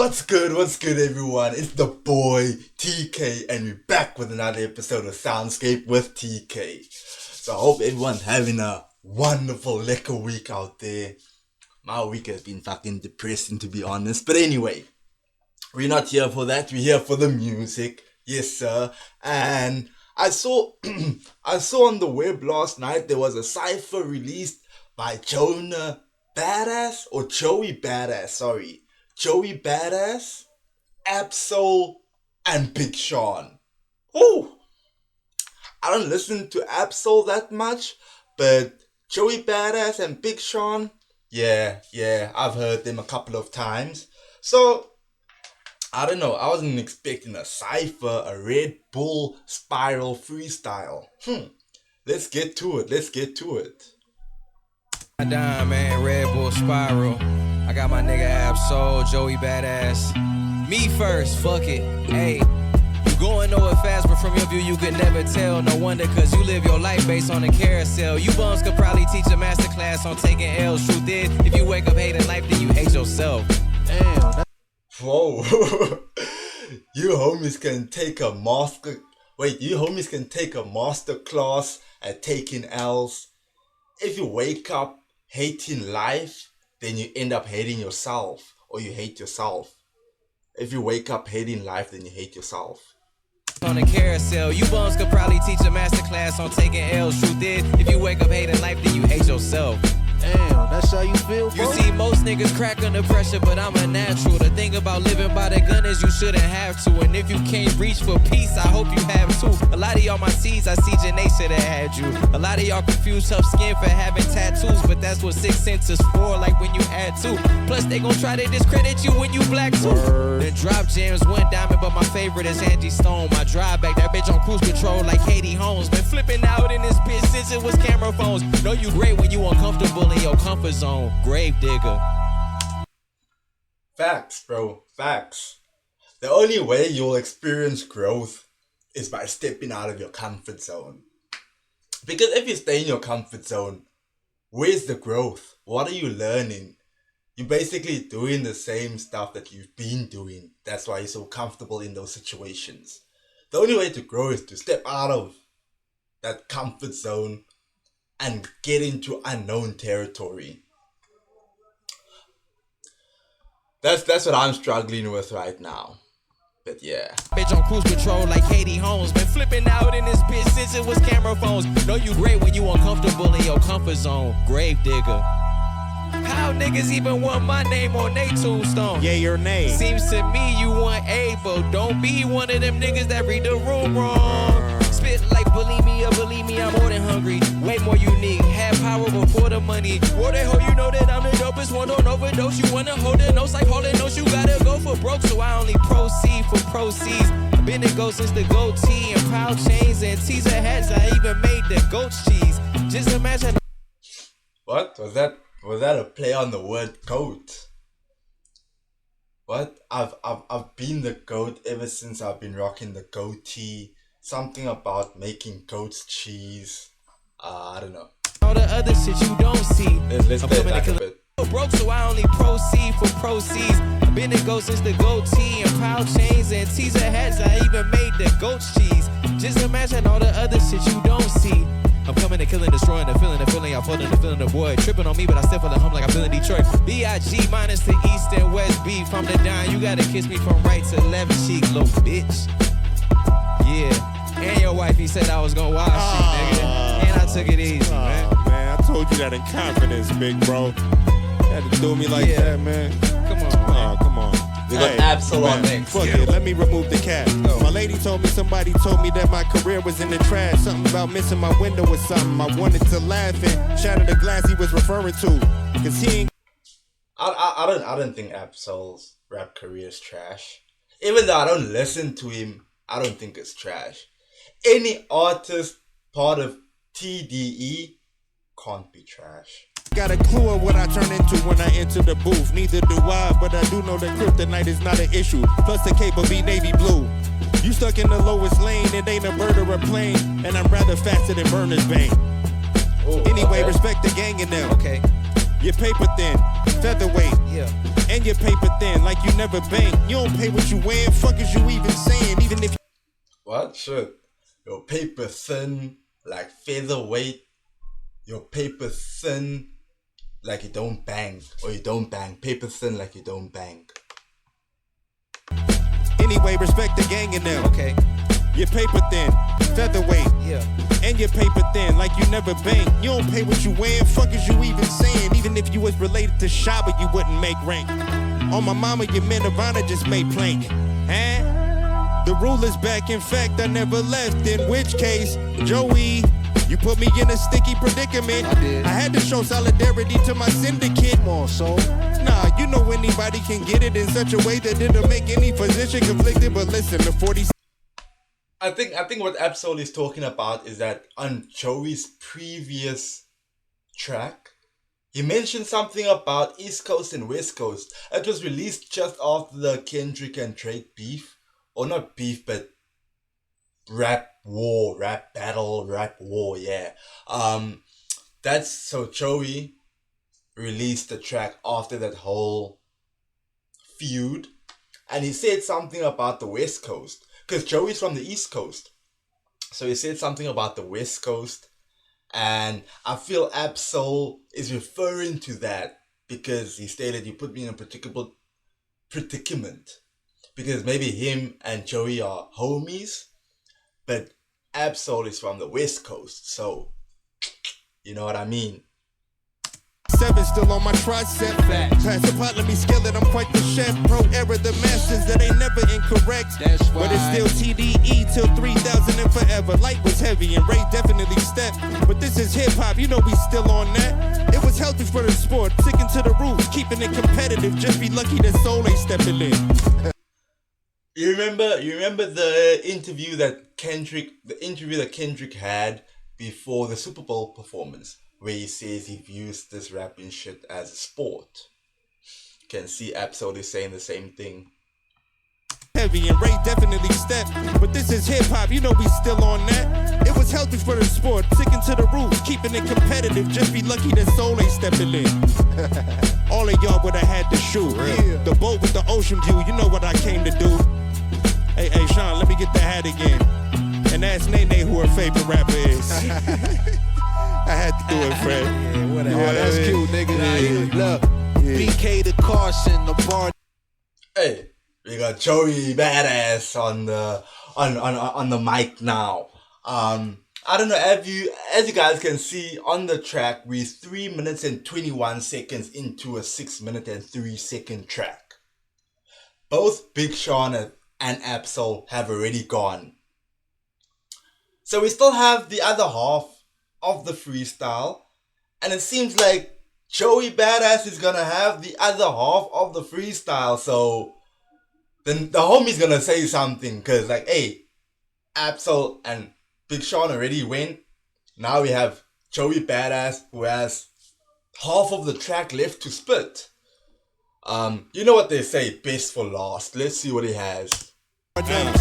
What's good everyone? It's the boy TK and we're back with another episode of Soundscape with TK. So I hope everyone's having a wonderful lekker week out there. My week has been fucking depressing to be honest. But anyway, we're not here for that, we're here for the music. Yes sir. And I saw on the web last night there was a cypher released by Joey Badass, Absol, and Big Sean. Ooh, I don't listen to Absol that much, but Joey Badass and Big Sean, yeah, I've heard them a couple of times. So, I don't know, I wasn't expecting a cypher, a Red Bull Spiral freestyle. Let's get to it. Dime, man, Red Bull Spiral. I got my nigga Absol, Joey Badass. Me first, fuck it. Hey, you going nowhere fast, but from your view you could never tell. No wonder, cause you live your life based on a carousel. You bums could probably teach a masterclass on taking L's. Truth is, if you wake up hating life, then you hate yourself. Damn. Whoa. You homies can take a master class at taking L's. If you wake up hating life, then you end up hating yourself, or you hate yourself. If you wake up hating life, then you hate yourself. On a carousel, you bums could probably teach a masterclass on taking L's. Truth is, if you wake up hating life, then you hate yourself. Damn, that's how you feel, bro? You see, most niggas crack under pressure, but I'm a natural. The thing about living by the gun is you shouldn't have to. And if you can't reach for peace, I hope you have too. A lot of y'all my seeds, I see Janae should have had you. A lot of y'all confuse tough skin for having tattoos, but that's what 6 cents is for, like when you add 2. Plus, they gon' try to discredit you when you black too. Then drop jams, 1 diamond, but my favorite is Angie Stone. My drive back, that bitch on cruise control like Katie Holmes. Been flipping out in this bitch since it was camera phones. Know you great when you uncomfortable in your comfort zone, grave digger. Facts, bro. Facts. The only way you'll experience growth is by stepping out of your comfort zone. Because if you stay in your comfort zone, where's the growth? What are you learning? You're basically doing the same stuff that you've been doing. That's why you're so comfortable in those situations. The only way to grow is to step out of that comfort zone and get into unknown territory. That's what I'm struggling with right now. But yeah. Bitch on cruise control like Katie Holmes. Been flipping out in this bitch since it was camera phones. Know you great when you uncomfortable in your comfort zone, grave digger. How niggas even want my name on they tombstone? Yeah, your name. Seems to me you want A, but don't be one of them niggas that read the room wrong. Spit like believe me, I'm more than hungry. Way more unique, have power before the money. Whoa, they hoe, you know that I'm the dopest one, don't overdose. You wanna hold the notes like holding notes, you gotta go for broke. So I only proceed for proceeds. Been the go since the goatee and proud chains and teaser hats. I even made the goat cheese. Just imagine. What? Was that a play on the word goat? What? I've been the goat ever since I've been rocking the goatee. Something about making goat's cheese. I don't know. All the other shit you don't see. Let's play it back a bit. Broke, so I only proceed for proceeds. Been the go since the goatee and proud chains and teaser hats. I even made the goat's cheese. Just imagine all the other shit you don't see. I'm coming and killing, destroying the feeling, y'all feeling the boy. Tripping on me, but I still feel the hum like I'm feeling Detroit. B.I.G. minus the east and west beef. I'm the dime, you gotta kiss me from right to left cheek, little bitch. Yeah. And your wife, he said I was gonna wash you, nigga. And I took it easy, man. Man, I told you that in confidence, big bro. You had to do me like that, man. Come on, man. Come on. We got Absol on next. Fuck it, let me remove the cap. My lady told me somebody told me that my career was in the trash. Something about missing my window or something. I wanted to laugh and shatter the glass he was referring to. Cause he ain't... I don't think Absol's rap career is trash. Even though I don't listen to him, I don't think it's trash. Any artist part of TDE can't be trash. Got a clue of what I turn into when I enter the booth. Neither do I, but I do know that kryptonite is not an issue. Plus the cape will be navy blue. You stuck in the lowest lane, it ain't a bird or a plane. And I'm rather faster than Burner's Bane. Anyway, okay. Respect the gang in them. Okay. Your paper thin, featherweight. Yeah. And your paper thin, like you never bank. You don't pay what you wear, fuck is you even saying? Even if What? Shit. Your paper thin, like featherweight. Your paper thin, like you don't bang. Or you don't bang. Paper thin, like you don't bang. anyway, respect the gang in them. Okay. Your paper thin, featherweight. Yeah. And your paper thin, like you never bank. You don't pay what you wear, fuck is you even saying? Even if you was related to Shaba, you wouldn't make rank. On my mama, your men of honor just made plank. Huh? The rule is back, in fact, I never left. In which case, Joey, you put me in a sticky predicament. I did. I had to show solidarity to my syndicate. Come on, soul. Nah, you know anybody can get it in such a way that it'll make any position conflicted. But listen, the 40. I think what Absol is talking about is that on Joey's previous track, he mentioned something about East Coast and West Coast. It was released just after the Kendrick and Drake beef. Or not beef, but rap battle, yeah. That's so Joey released the track after that whole feud. And he said something about the West Coast. Because Joey's from the East Coast. So he said something about the West Coast. And I feel Absol is referring to that because he stated, you put me in a predicament. Because maybe him and Joey are homies. But Absol is from the West Coast. So, you know what I mean? 7 still on my tricep. Pass the pot, let me scale it. I'm quite the chef. Pro era, the masters that ain't never incorrect. That's But it's right. still TDE till 3000 and forever. Light was heavy and Ray definitely stepped. But this is hip hop, you know we still on that. It was healthy for the sport, sticking to the roots, keeping it competitive. Just be lucky that Soul ain't stepping in. You remember the interview that Kendrick had before the Super Bowl performance, where he says he views this rapping shit as a sport. You can see Absol saying the same thing. Heavy and Ray definitely stepped. But this is hip hop, you know we still on that. It was healthy for the sport, sticking to the roots, keeping it competitive. Just be lucky that Soul ain't stepping in. All of y'all would have had to shoot. Yeah. The boat with the ocean view, you know what I came to do. Hey, Sean, let me get the hat again. And ask Nene who her favorite rapper is. I had to do it, Fred. Yeah, whatever. Yeah, Oh, that's yeah. cute, nigga. Nah, Yeah. look, BK to Carson, the bar. Hey, we got Joey Badass on the mic now. I don't know, as you guys can see on the track, we're 3 minutes and 21 seconds into a 6 minute and 3 second track. Both Big Sean and Absol have already gone. So we still have the other half of the freestyle, and it seems like Joey Badass is gonna have the other half of the freestyle. So then the homie's gonna say something, cause like, hey, Absol and Big Sean already went. Now we have Joey Badass who has half of the track left to spit. You know what they say, best for last. Let's see what he has.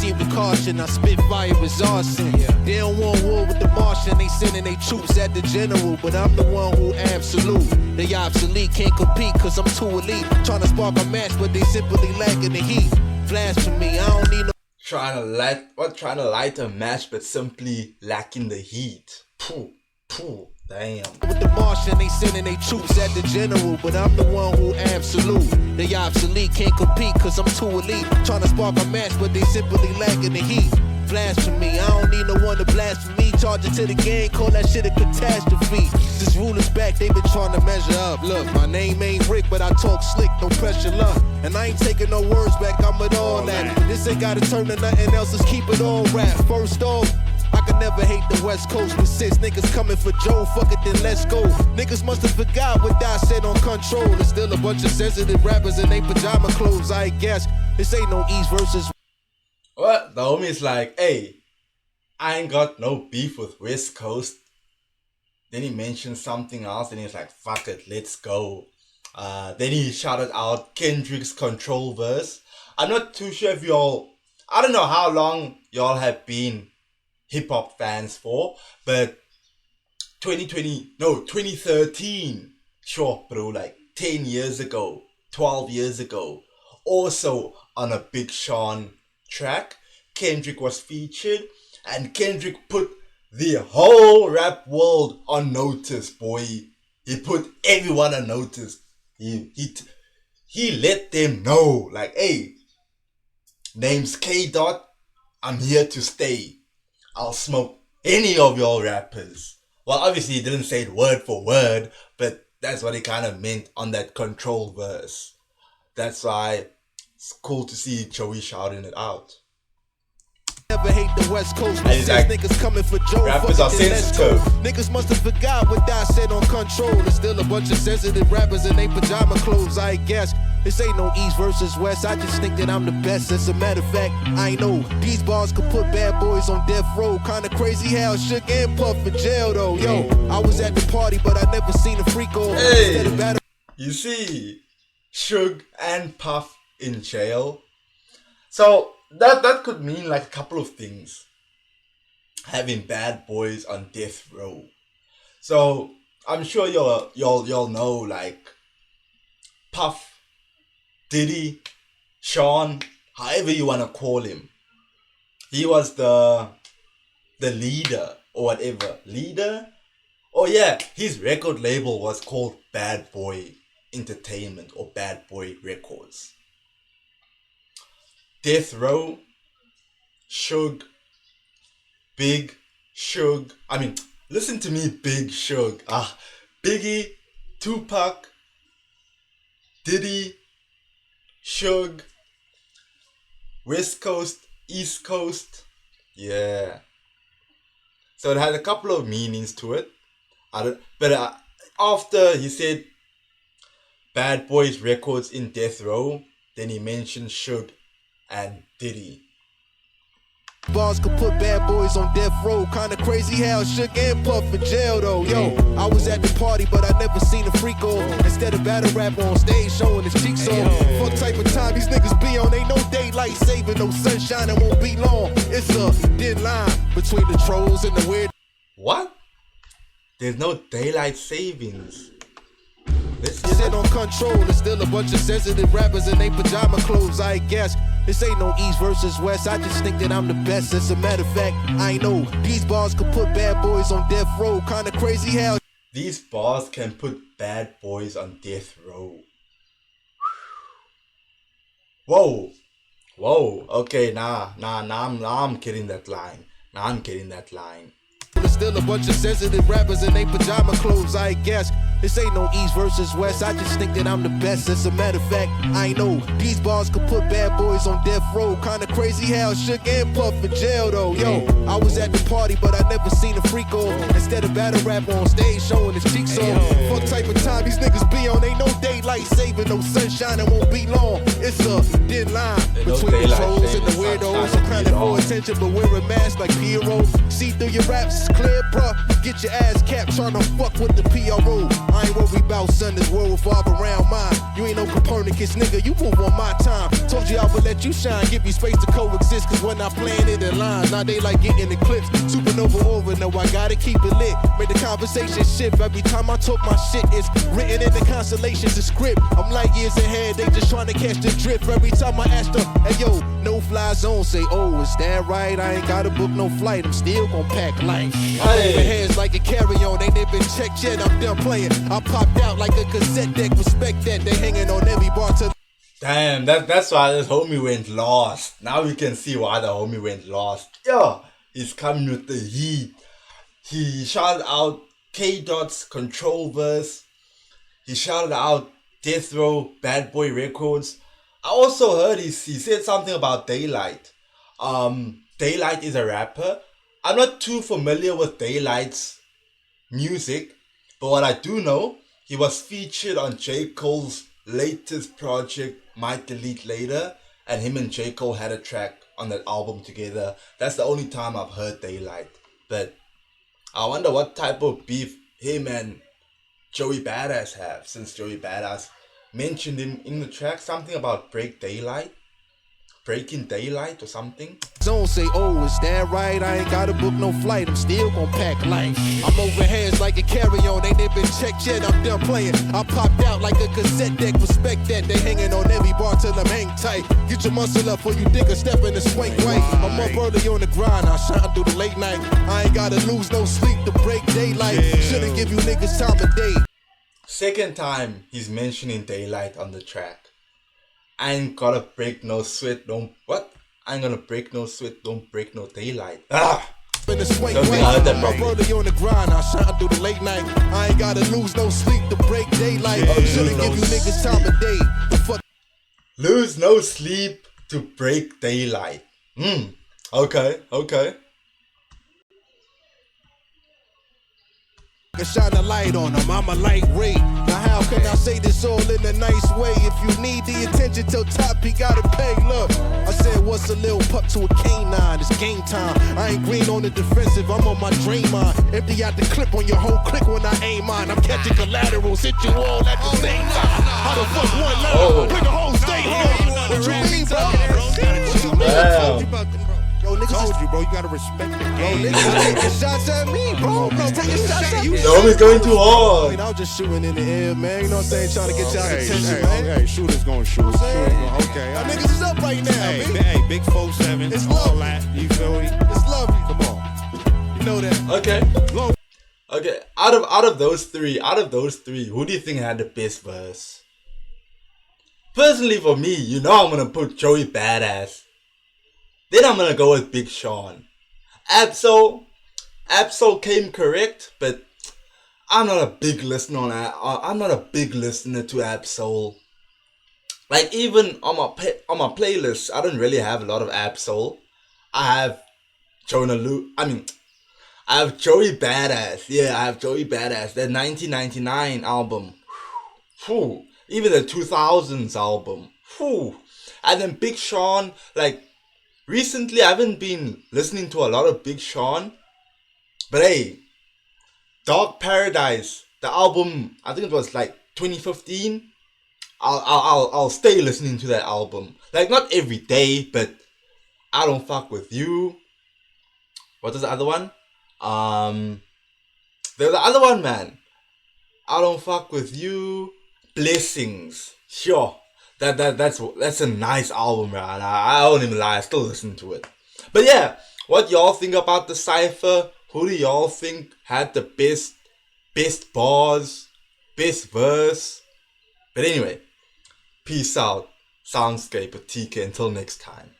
See with caution, I spit fire as arson. They don't want war with the Martian, they sending their troops at the general, but I'm the one who absolute. They obsolete, can't compete cause I'm too elite. Trying to spark a match, but they simply lacking the heat. Flash for me, I don't need no Trying to light a match but simply lacking the heat. Pooh, damn. with the Martian, they sending their troops at the general, but I'm the one who absolute. They obsolete, can't compete cause I'm too elite. Trying to spark a match, but they simply lacking the heat. Flash for me, I don't need no one to blaspheme. Charge it to the game, call that shit a catastrophe. This rule is back, they been trying to measure up. Look, my name ain't Rick, but I talk slick, no pressure, luck. And I ain't taking no words back, I'm with all that. This ain't gotta turn to nothing else, let's keep it all rap. First off, I can never hate the West Coast, but since niggas coming for Joe, fuck it, then let's go. Niggas must have forgot what I said on Control. There's still a bunch of sensitive rappers in they pajama clothes, I guess. This ain't no East versus What? The homie's like, hey, I ain't got no beef with West Coast. Then he mentioned something else and he's like, fuck it, let's go. Then he shouted out Kendrick's Control verse. I'm not too sure if I don't know how long y'all have been hip-hop fans for, but 2013, Sure, bro, like 10 years ago, 12 years ago, also on a Big Sean track, Kendrick was featured, and Kendrick put the whole rap world on notice, boy. He put everyone on notice. He let them know, like, hey, name's K Dot, I'm here to stay. I'll smoke any of your rappers. Well, obviously he didn't say it word for word, but that's what he kind of meant on that control verse. That's why it's cool to see Joey shouting it out. Never hate the West Coast, but And he's like, niggas coming for Joe. rappers are sensitive. Niggas must have forgot what I said on Control. There's still a bunch of sensitive rappers in they pajama clothes, I guess. This ain't no East versus West, I just think that I'm the best. As a matter of fact, I know these bars could put bad boys on death row. Kinda crazy how Shook and Puff in jail though. Yo, I was at the party, but I never seen a freak on. Hey, you see, Suge and Puff in jail. So that could mean like a couple of things. Having bad boys on death row. So I'm sure y'all know, like, Puff, Diddy, Sean, however you wanna call him. He was the leader or whatever. Leader? Oh yeah, his record label was called Bad Boy Entertainment or Bad Boy Records. Death Row, Suge, Big Suge. I mean, listen to me, Big Suge. Biggie, Tupac, Diddy, Suge, West Coast, East Coast. Yeah. So it had a couple of meanings to it. But after he said Bad Boys Records in Death Row, then he mentioned Suge and Diddy. Bars could put bad boys on death row. Kinda crazy how Shook and Puff in jail though. Yo, I was at the party, but I never seen a freak on. Instead of battle rap on stage showing his cheeks on. Fuck type of time these niggas be on. Ain't no daylight saving, no sunshine, it won't be long. It's a thin line between the trolls and the weird. What? There's no daylight savings. Sit on Control, there's still a bunch of sensitive rappers in they pajama clothes, I guess. This ain't no East versus West, I just think that I'm the best. As a matter of fact, I know these bars could put bad boys on death row. Kinda crazy how these bars can put bad boys on death row. Whoa. Okay, nah, I'm kidding that line. there's still a bunch of sensitive rappers in they pajama clothes, I guess. This ain't no East versus West, I just think that I'm the best. As a matter of fact, I know these bars could put bad boys on death row. Kinda crazy how Shook and Puff in jail though. Yo, I was at the party, but I never seen a freak on. Instead of battle rap on stage showing his cheeks on. Fuck type of time these niggas be on. Ain't no daylight saving, no sunshine, it won't be long. It's a thin line between the trolls and the weirdos. I'm kinda for attention, but wearing masks like Pierrot. See through your raps, it's clear, bruh. Get your ass capped, tryna fuck with the PRO. I ain't worried about son, this world revolve around mine. You ain't no Copernicus, nigga, you move on my time. Told you I would let you shine, give you space to coexist. Cause when I plan it in lines, now they like getting eclipsed. Supernova over, no, I gotta keep it lit. Make the conversation shift every time I talk my shit. It's written in the constellations, the script. I'm like years ahead, they just trying to catch the drift. Every time I ask them, hey yo, no fly zone, say, oh, is that right? I ain't gotta book no flight, I'm still gon' pack light. I'm over heads like a carry-on, ain't even checked yet, I'm done playing. I popped out like a cassette deck, respect that, they hanging on every bar to. Damn, that's why this homie went lost. Now we can see why the homie went lost. Yeah, he's coming with the heat. He shouted out K Dot's Control verse. He shouted out Death Row, Bad Boy Records. I also heard he said something about Daylight. Daylight is a rapper. I'm not too familiar with Daylight's music, but what I do know, he was featured on J. Cole's latest project, Might Delete Later, and him and J. Cole had a track on that album together. That's the only time I've heard Daylight. But I wonder what type of beef him and Joey Badass have, since Joey Badass mentioned him in the track, something about Break Daylight. Breaking Daylight or something. Don't say, oh, is that right? I ain't gotta book no flight, I'm still gon' pack light. I'm over hands like a carry-on, ain't they been checked yet, I'm done playing. I popped out like a cassette deck, respect that. They hanging on every bar till I'm hang tight. Get your muscle up before you think of stepping the swank right. I'm up early on the grind, I shine through the late night. I ain't gotta lose no sleep to break daylight. Shouldn't give you niggas time of day. Second time he's mentioning daylight on the track. I ain't gonna break no sweat, don't what? I ain't gonna break no sweat, don't break no daylight. In the swing Don't think I heard that properly. early on the grind, I shine through the late night. I ain't gotta lose no sleep to break daylight. Shouldn't give you niggas time of day. The fuck Lose no sleep to break daylight. Okay. shine a light on them, I'm a lightweight. Now how can I say this all in a nice way? If you need the attention till top, you gotta pay. Look, I said what's a little pup to a canine? It's game time. I ain't green on the defensive, I'm on my dream on. Empty out the clip on your whole click when I aim mine. I'm catching collaterals, hit you all at the same time. How the fuck one level? Nigga whole stay home. What you mean, bro? What you mean? I told you about them, bro. Yo, niggas Told you, bro. You gotta respect the game. niggas taking shots at me, bro. Niggas taking shots at me. The homie's going too I hard. mean, I was just shooting in the air, man. You know what I'm saying? Trying to get y'all attention, man. Hey, shooters gonna shoot. Okay. Y'all niggas is up right now, Hey, man. hey, big 4-7. It's all lovely. that. You feel me? It's lovely. Come on. You know that. Okay. Out of those three, who do you think had the best verse? Personally, for me, you know I'm gonna put Joey Badass. Then I'm gonna go with Big Sean. Absol came correct, but I'm not a big listener on that. I'm not a big listener to Absol. Like even on my playlist, I don't really have a lot of Absol. I have I have Joey Badass. Yeah, I have Joey Badass. That 1999 album. Whew. Even the 2000s album. Whew. And then Big Sean, like, recently I haven't been listening to a lot of Big Sean. But hey, Dark Paradise, the album, I think it was like 2015. I'll stay listening to that album. Like, not every day, but I Don't Fuck With You. What is the other one? There's the other one, man. I Don't Fuck With You. Blessings. Sure. That's a nice album, man. I don't even lie, I still listen to it. But yeah, what y'all think about the cypher? Who do y'all think had the best bars, best verse? But anyway, peace out. Soundscape with TK. Until next time.